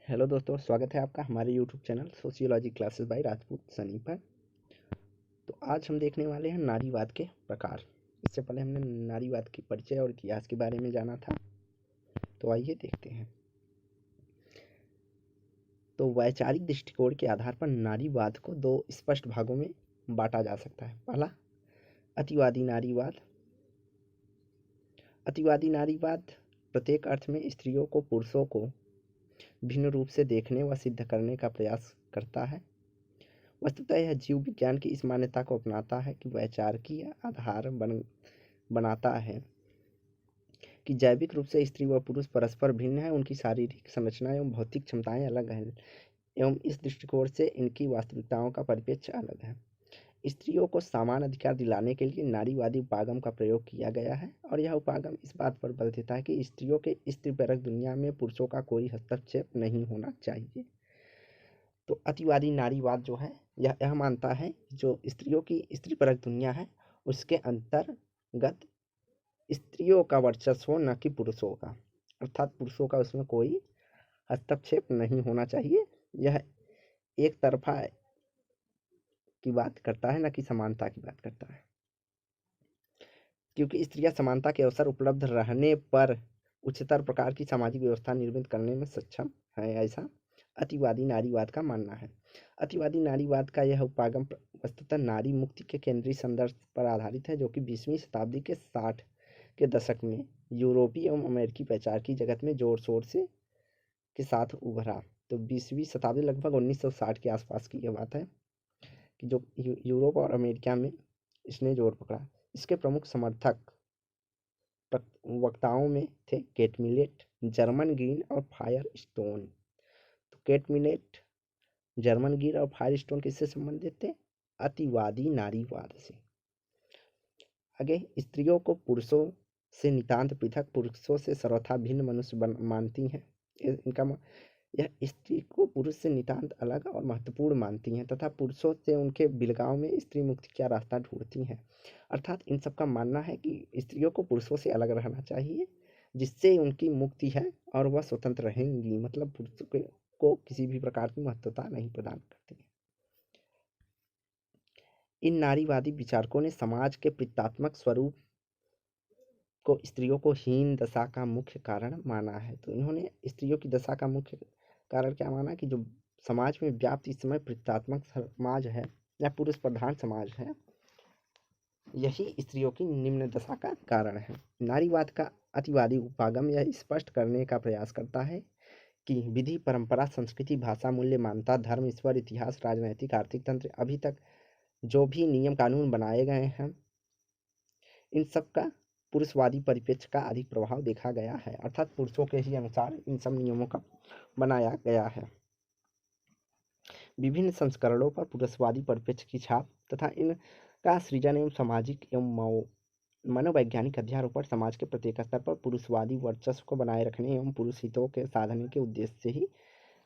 Hello दोस्तों, स्वागत है आपका हमारे YouTube channel sociology classes bye Rajput Sunny पर। तो आज हम देखने वाले हैं नारीवाद के प्रकार। इससे पहले हमने नारीवाद की परिचय और इतिहास के बारे में जाना था, तो आइए देखते हैं। तो वैचारिक दृष्टिकोण के आधार पर नारीवाद को दो स्पष्ट भागों में बांटा जा सकता है। पहला, अतिवादी नारीवाद। अतिवादी नारीवाद प्रत्येक अर्थ में स्त्रियों को पुरुषों को भिन्न रूप से देखने व सिद्ध करने का प्रयास करता है। वस्तुतः यह जीव विज्ञान की इस मान्यता को अपनाता है कि वैचारिक आधार बनाता है कि जैविक रूप से स्त्री व पुरुष परस्पर भिन्न हैं, उनकी शारीरिक संरचना एवं भौतिक क्षमताएं अलग हैं एवं इस दृष्टिकोण से इनकी वास्तविकताओं का परिप्रेक्ष्य अलग है। स्त्रियों को समान अधिकार दिलाने के लिए नारीवादी उपागम का प्रयोग किया गया है और यह उपागम इस बात पर बल देता है कि स्त्रियों के स्त्रीपरक दुनिया में पुरुषों का कोई हस्तक्षेप नहीं होना चाहिए। तो अतिवादी नारीवाद जो है यह मानता है जो स्त्रियों की स्त्रीपरक दुनिया है उसके अंतर्गत स्त्रियों का वर्चस्व हो, न कि पुरुषों का, अर्थात पुरुषों का उसमें कोई हस्तक्षेप नहीं होना चाहिए। यह एक तरफा की बात करता है, न कि समानता की बात करता है, क्योंकि स्त्रियां समानता के अवसर उपलब्ध रहने पर उच्चतर प्रकार की सामाजिक व्यवस्था निर्मित करने में सक्षम है, ऐसा अतिवादी नारीवाद का मानना है। अतिवादी नारीवाद का यह उपागम वस्तुतः नारी मुक्ति के केंद्रीय संदर्भ पर आधारित है, जो कि 20वीं शताब्दी के 60 के दशक में यूरोपीय एवं अमेरिकी वैचारिक जगत में जोर शोर से के साथ उभरा। तो 20वीं शताब्दी लगभग 1960 के आसपास की यह बात है कि जो यूरोप और अमेरिका में इसने जोर पकड़ा। इसके प्रमुख समर्थक वक्ताओं में थे केट मिलेट, जर्मन ग्रीन और फायर स्टोन। तो केट मिलेट, जर्मन ग्रीन और फायर स्टोन किससे संबंधित थे? अतिवादी नारीवाद से। आगे, स्त्रियों को पुरुषों से नितांत पृथक, पुरुषों से सर्वथा भिन्न मनुष्य मानती हैं। इनका यह स्त्री को पुरुष से नितांत अलग और महत्वपूर्ण मानती हैं तथा पुरुषों से उनके बिलगाव में स्त्री मुक्ति का रास्ता ढूंढती हैं। अर्थात इन सबका मानना है कि स्त्रियों को पुरुषों से अलग रहना चाहिए, जिससे उनकी मुक्ति है और वह स्वतंत्र रहेंगी, मतलब पुरुषों को किसी भी प्रकार की महत्वता नहीं प्रदान करती। इन नारीवादी विचारकों ने समाज के पितृत्वात्मक स्वरूप को स्त्रियों को हीन दशा का मुख्य कारण माना है। तो इन्होंने स्त्रियों की दशा का मुख्य कारण क्या माना कि जो समाज में व्याप्त इस समय पितृत्वात्मक समाज है या पुरुष प्रधान समाज है, यही स्त्रियों की निम्न दशा का कारण है। नारीवाद का अतिवादी उपागम यह स्पष्ट करने का प्रयास करता है कि विधि, परंपरा, संस्कृति, भाषा, मूल्य, मान्यता, धर्म, ईश्वर, इतिहास, राजनैतिक, आर्थिक तंत्र, अभी तक जो भी नियम कानून बनाए गए हैं, इन सब का पुरुषवादी परिप्रेक्ष्य का अधिक प्रभाव देखा गया है। अर्थात पुरुषों के ही अनुसार इन सब नियमों का बनाया गया है। विभिन्न संस्करणों पर पुरुषवादी परिप्रेक्ष्य की छाप तथा इनका सृजन एवं सामाजिक एवं मनोवैज्ञानिक अध्ययनों पर समाज के प्रत्येक स्तर पर पुरुषवादी वर्चस्व को बनाए रखने एवं पुरुष हितों के साधने के उद्देश्य से ही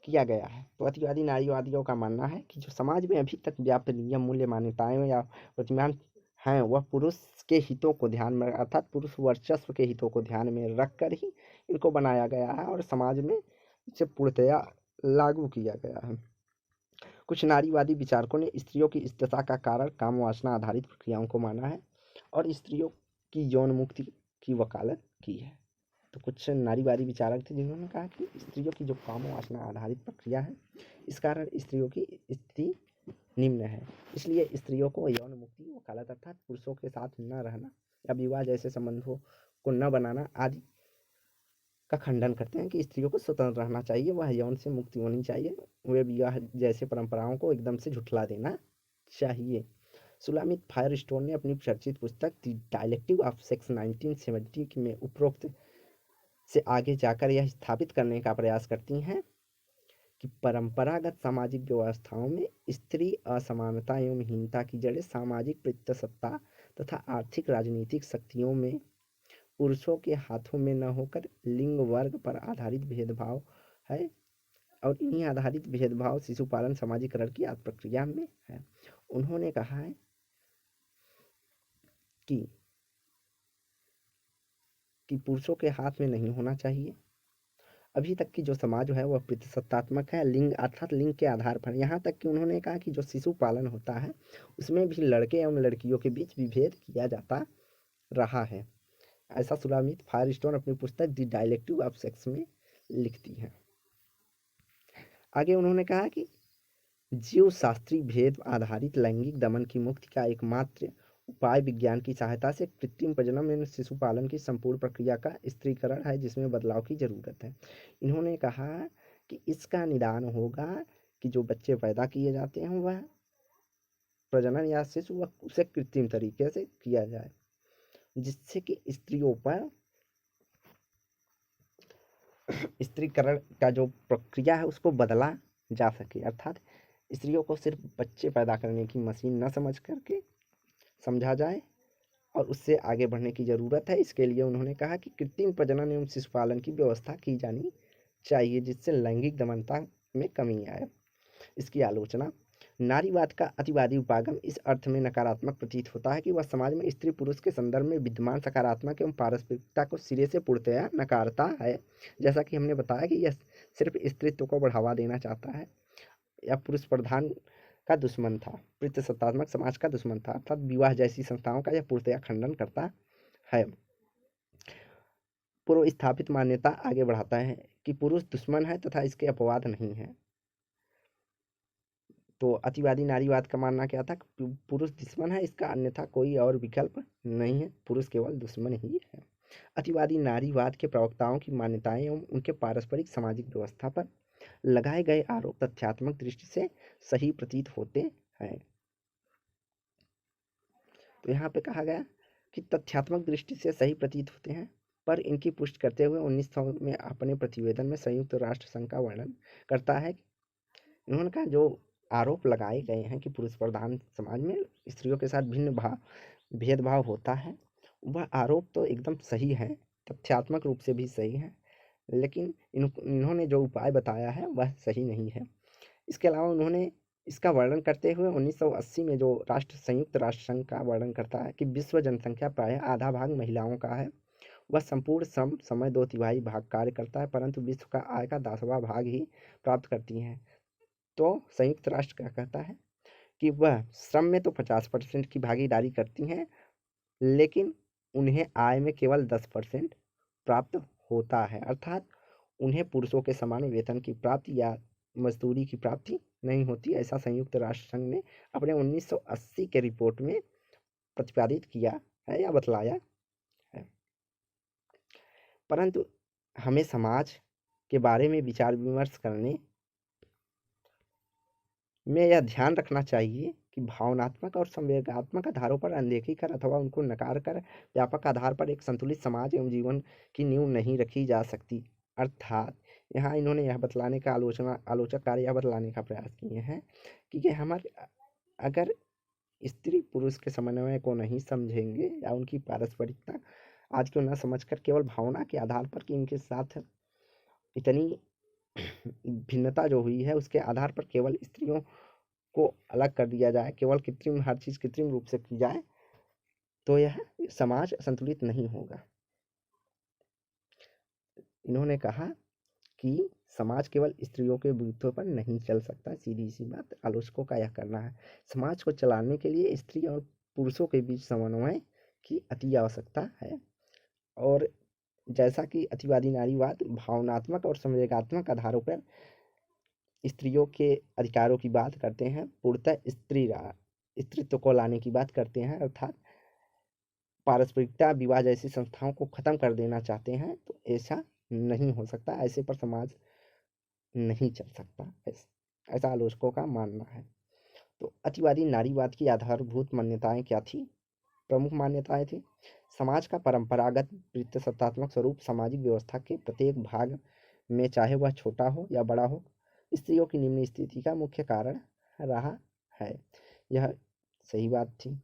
किया गया है। तो अतिवादी नारीवादियों का मानना है कि जो समाज में अभी तक व्याप्त नियम, मूल्य, मान्यताएं या प्रतिमान हैं, वह पुरुष के हितों को ध्यान में, अर्थात पुरुष वर्चस्व के हितों को ध्यान में रखकर ही इनको बनाया गया है और समाज में इसे पूर्णतया लागू किया गया है। कुछ नारीवादी विचारकों ने स्त्रियों की इस दशा का कारण काम वासना आधारित प्रक्रियाओं को माना है और स्त्रियों की यौन मुक्ति की वकालत की है। तो कुछ नारीवादी विचारक थे जिन्होंने कहा कि स्त्रियों की जो काम वासना आधारित प्रक्रिया है, इस कारण स्त्रियों की स्थिति निम्न है, इसलिए स्त्रियों को यौन मुक्ति, वकालत अर्थात पुरुषों के साथ न रहना या विवाह जैसे संबंधों को न बनाना आदि का खंडन करते हैं कि स्त्रियों को स्वतंत्र रहना चाहिए, वह यौन से मुक्ति होनी चाहिए, वे विवाह जैसे परंपराओं को एकदम से झुठला देना चाहिए। सुलामित फायरस्टोन ने अपनी चर्चित पुस्तक द डायलेक्टिक ऑफ सेक्स 1970 में उपरोक्त से आगे जाकर यह स्थापित करने का प्रयास करती हैं कि परंपरागत सामाजिक व्यवस्थाओं में स्त्री असमानता एवं हीनता की जड़ें सामाजिक प्रतिसत्ता तथा आर्थिक राजनीतिक शक्तियों में पुरुषों के हाथों में न होकर लिंग वर्ग पर आधारित भेदभाव है और इन्हीं आधारित भेदभाव शिशुपालन सामाजिकरण की प्रक्रिया में है। उन्होंने कहा है कि पुरुषों के हाथ में नहीं होना चाहिए। अभी तक की जो समाज है वह प्रतिसत्तात्मक है, लिंग अर्थात लिंग के आधार पर। यहाँ तक कि उन्होंने कहा कि जो शिशु पालन होता है उसमें भी लड़के एवं लड़कियों के बीच विभेद किया जाता रहा है। ऐसा सुलामित फायरस्टोन अपनी पुस्तक द डायलेक्टिव ऑफ सेक्स में लिखती है। आगे उन्होंने कहा कि जीव शास्त्रीय भेद आधारित लैंगिक दमन की मुक्ति का एकमात्र उपाय विज्ञान की सहायता से कृत्रिम प्रजनन एवं शिशु पालन की संपूर्ण प्रक्रिया का स्त्रीकरण है, जिसमें बदलाव की जरूरत है। इन्होंने कहा कि इसका निदान होगा कि जो बच्चे पैदा किए जाते हैं वह प्रजनन या शिशु वह उसे कृत्रिम तरीके से किया जाए, जिससे कि स्त्रियों पर स्त्रीकरण का जो प्रक्रिया है उसको बदला जा सके, अर्थात स्त्रियों को सिर्फ बच्चे पैदा करने की मशीन न समझ करके समझा जाए और उससे आगे बढ़ने की ज़रूरत है। इसके लिए उन्होंने कहा कि कृत्रिम प्रजनन एवं शिशुपालन की व्यवस्था की जानी चाहिए, जिससे लैंगिक समानता में कमी आए। इसकी आलोचना नारीवाद का अतिवादी उपागम इस अर्थ में नकारात्मक प्रतीत होता है कि वह समाज में स्त्री पुरुष के संदर्भ में विद्यमान सकारात्मक एवं पारस्परिकता को सिरे से पूर्णतया नकारता है। जैसा कि हमने बताया कि यह सिर्फ स्त्रीत्व को बढ़ावा देना चाहता है या पुरुष प्रधान का दुश्मन था, प्रतिसत्तात्मक समाज का दुश्मन था, अर्थात विवाह जैसी संस्थाओं का यह पूर्णतया खंडन करता है। पूर्व स्थापित मान्यता आगे बढ़ाता है कि पुरुष दुश्मन है तथा इसके अपवाद नहीं है। तो अतिवादी नारीवाद का मानना क्या था? पुरुष दुश्मन है, इसका अन्यथा कोई और विकल्प नहीं है, पुरुष केवल दुश्मन ही है। अतिवादी नारीवाद के प्रवक्ताओं की मान्यताएं एवं उनके पारस्परिक सामाजिक व्यवस्था पर लगाए गए आरोप तथ्यात्मक दृष्टि से सही प्रतीत होते हैं। तो यहाँ पे कहा गया कि तथ्यात्मक दृष्टि से सही प्रतीत होते हैं, पर इनकी पुष्टि करते हुए 1900 में अपने प्रतिवेदन में संयुक्त राष्ट्र संघ का वर्णन करता है। इन्होंने कहा जो आरोप लगाए गए हैं कि पुरुष प्रधान समाज में स्त्रियों के साथ भेदभाव होता है, वह आरोप तो एकदम सही है, तथ्यात्मक रूप से भी सही है, लेकिन इन्होंने जो उपाय बताया है वह सही नहीं है। इसके अलावा उन्होंने इसका वर्णन करते हुए 1980 में जो संयुक्त राष्ट्र संघ का वर्णन करता है कि विश्व जनसंख्या प्रायः आधा भाग महिलाओं का है, वह संपूर्ण श्रम समय 2/3 भाग कार्य करता है, परंतु विश्व का आय का 10वां भाग ही प्राप्त करती हैं। तो संयुक्त राष्ट्र क्या कहता है कि वह श्रम में तो 50% की भागीदारी करती हैं, लेकिन उन्हें आय में केवल 10% प्राप्त होता है, अर्थात उन्हें पुरुषों के समान वेतन की प्राप्ति या मजदूरी की प्राप्ति नहीं होती। ऐसा संयुक्त राष्ट्र संघ ने अपने 1980 के रिपोर्ट में प्रतिपादित किया है या बतलाया है। परंतु हमें समाज के बारे में विचार विमर्श करने में यह ध्यान रखना चाहिए कि भावनात्मक और संवेगात्मक आधारों पर अनदेखी कर अथवा उनको नकार कर व्यापक आधार पर एक संतुलित समाज एवं जीवन की नींव नहीं रखी जा सकती। अर्थात यहाँ इन्होंने यह बतलाने का आलोचक कार्य यह बतलाने का प्रयास किए हैं कि हमारे अगर स्त्री पुरुष के समन्वय को नहीं समझेंगे या उनकी पारस्परिकता आज को न समझकर केवल भावना के आधार पर कि इनके साथ इतनी भिन्नता जो हुई है उसके आधार पर केवल स्त्रियों को अलग कर दिया जाए, केवल कृत्रिम हर चीज़ कृत्रिम रूप से की जाए, तो यह समाज संतुलित नहीं होगा। इन्होंने कहा कि समाज केवल स्त्रियों के बूथों पर नहीं चल सकता, सीधी सी बात आलोचकों का यह करना है। समाज को चलाने के लिए स्त्री और पुरुषों के बीच समन्वय की अति आवश्यकता है। और जैसा कि अतिवादी नारीवाद भावनात्मक और संवेगात्मक आधारों पर स्त्रियों के अधिकारों की बात करते हैं, पूर्णतः स्त्रीत्व को लाने की बात करते हैं, अर्थात पारस्परिकता विवाह जैसी संस्थाओं को खत्म कर देना चाहते हैं, तो ऐसा नहीं हो सकता, ऐसे पर समाज नहीं चल सकता, ऐसा आलोचकों का मानना है। तो अतिवादी नारीवाद की आधारभूत मान्यताएं क्या थी? प्रमुख मान्यताएं थी समाज का परंपरागत प्रतिसत्तात्मक स्वरूप सामाजिक व्यवस्था के प्रत्येक भाग में, चाहे वह छोटा हो या बड़ा हो, स्त्रियों की निम्न स्थिति का मुख्य कारण रहा है। यह सही बात थी।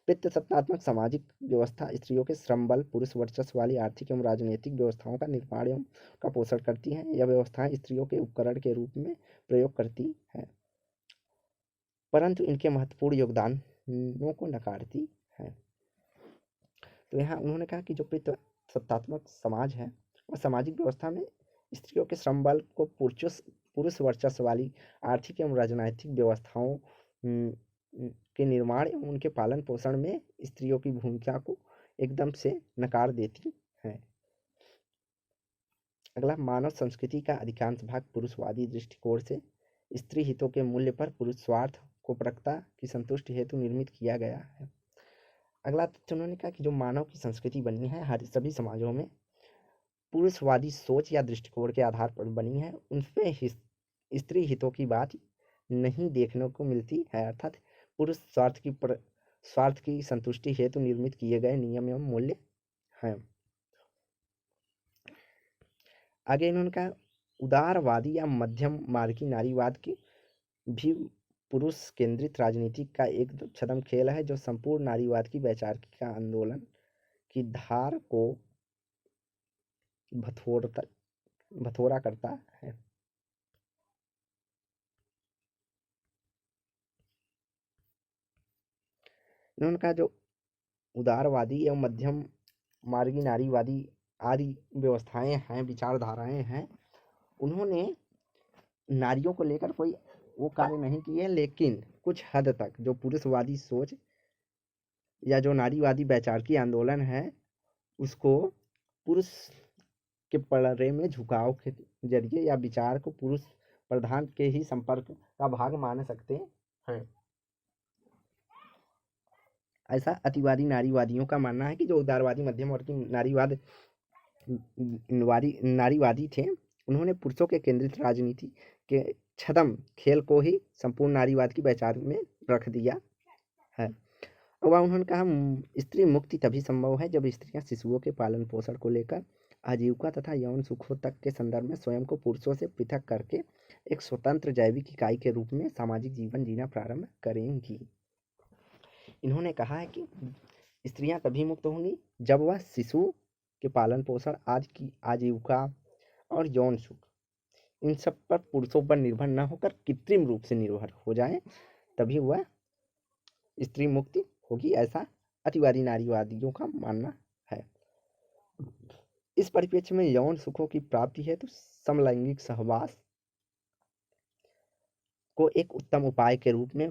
प्रतिसत्तात्मक सामाजिक व्यवस्था स्त्रियों के श्रम बल पुरुष वर्चस्व वाली आर्थिक एवं राजनीतिक व्यवस्थाओं का निर्माण एवं का पोषण करती हैं। यह व्यवस्थाएं स्त्रियों के उपकरण के रूप में प्रयोग करती हैं, परंतु इनके महत्वपूर्ण योगदानों को नकारती है। तो यहाँ उन्होंने कहा कि जो प्रतिसत्तात्मक समाज है वह सामाजिक व्यवस्था में स्त्रियों के श्रम बल को पुरुष वर्चस्व वाली आर्थिक एवं राजनैतिक व्यवस्थाओं के निर्माण एवं उनके पालन पोषण में स्त्रियों की भूमिका को एकदम से नकार देती है। अगला, मानव संस्कृति का अधिकांश भाग पुरुषवादी दृष्टिकोण से स्त्री हितों के मूल्य पर पुरुष स्वार्थ को परखता की संतुष्टि हेतु निर्मित किया गया है। अगला तथ्य उन्होंने कहा कि जो मानव की संस्कृति बनी है हर सभी समाजों में पुरुषवादी सोच या दृष्टिकोण के आधार पर बनी है, उनमें स्त्री हितों की बात नहीं देखने को मिलती है, अर्थात पुरुष स्वार्थ की संतुष्टि हेतु निर्मित किए गए नियम एवं मूल्य हैं। आगे इन्होंने कहा उदारवादी या मध्यम मार्गी नारीवाद की भी पुरुष केंद्रित राजनीति का एक छद्म खेल है जो संपूर्ण नारीवाद की वैचारिक आंदोलन की धार को भथोड़ा करता है। इन्होंने कहा जो उदारवादी एवं मध्यम मार्गी नारीवादी आदि व्यवस्थाएं हैं, विचारधाराएं हैं, उन्होंने नारियों को लेकर कोई वो कार्य नहीं किए, लेकिन कुछ हद तक जो पुरुषवादी सोच या जो नारीवादी वैचारिक आंदोलन है उसको पुरुष के पड़े में झुकाव के जरिए या विचार को पुरुष प्रधान के ही संपर्क का भाग मान सकते हैं। ऐसा अतिवादी नारीवादियों का मानना है कि जो उदारवादी मध्यम वर्ग की नारीवादी थे उन्होंने पुरुषों के केंद्रित राजनीति के छद्म खेल को ही संपूर्ण नारीवाद की वैचार में रख दिया है। और उन्होंने कहा स्त्री मुक्ति तभी संभव है जब स्त्रियां शिशुओं के पालन पोषण को लेकर आजीविका तथा यौन सुखों तक के संदर्भ में स्वयं को पुरुषों से पृथक करके एक स्वतंत्र जैविक इकाई के रूप में सामाजिक जीवन जीना प्रारंभ करेंगी। इन्होंने कहा है कि स्त्रियां तभी मुक्त होंगी जब वह शिशु के पालन पोषण आदि की आजीविका और यौन सुख इन सब पर पुरुषों पर निर्भर न होकर कृत्रिम रूप से निर्भर हो जाए, तभी वह स्त्री मुक्ति होगी, ऐसा अतिवादी नारीवादियों का मानना है। इस परिप्रेक्ष्य में यौन सुखों की प्राप्ति है तो समलैंगिक सहवास को एक उत्तम उपाय के रूप में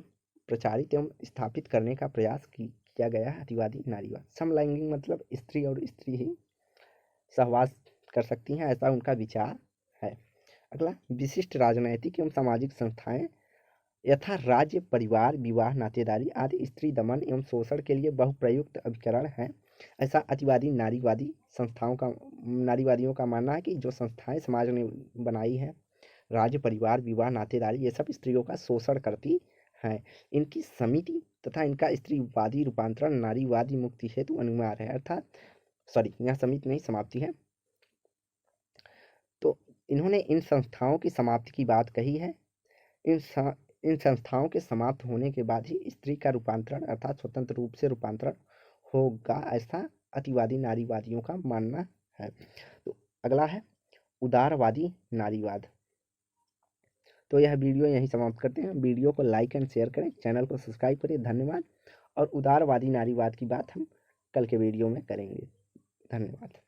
प्रचारित एवं स्थापित करने का प्रयास किया गया है। अतिवादी नारीवाद समलैंगिक मतलब स्त्री और स्त्री ही सहवास कर सकती हैं, ऐसा उनका विचार है। अगला, विशिष्ट राजनैतिक एवं सामाजिक संस्थाएं यथा राज्य, परिवार, विवाह, नातेदारी आदि स्त्री दमन एवं शोषण के लिए बहुप्रयुक्त अभिकरण हैं, ऐसा अतिवादी नारीवादियों का मानना है कि जो संस्थाएं समाज ने बनाई है, राज्य, परिवार, विवाह, नातेदारी, ये सब स्त्रियों का शोषण करती हैं। इनकी समिति तथा इनका स्त्रीवादी रूपांतरण नारीवादी मुक्ति हेतु अनिवार्य है, अर्थात यहाँ समिति नहीं समाप्ति है। तो इन्होंने इन संस्थाओं की समाप्ति की बात कही है। इन संस्थाओं के समाप्त होने के बाद ही स्त्री का रूपांतरण अर्थात स्वतंत्र रूप से रूपांतरण होगा, ऐसा अतिवादी नारीवादियों का मानना है। तो अगला है उदारवादी नारीवाद। तो यह वीडियो यहीं समाप्त करते हैं। वीडियो को लाइक एंड शेयर करें, चैनल को सब्सक्राइब करें। धन्यवाद। और उदारवादी नारीवाद की बात हम कल के वीडियो में करेंगे। धन्यवाद।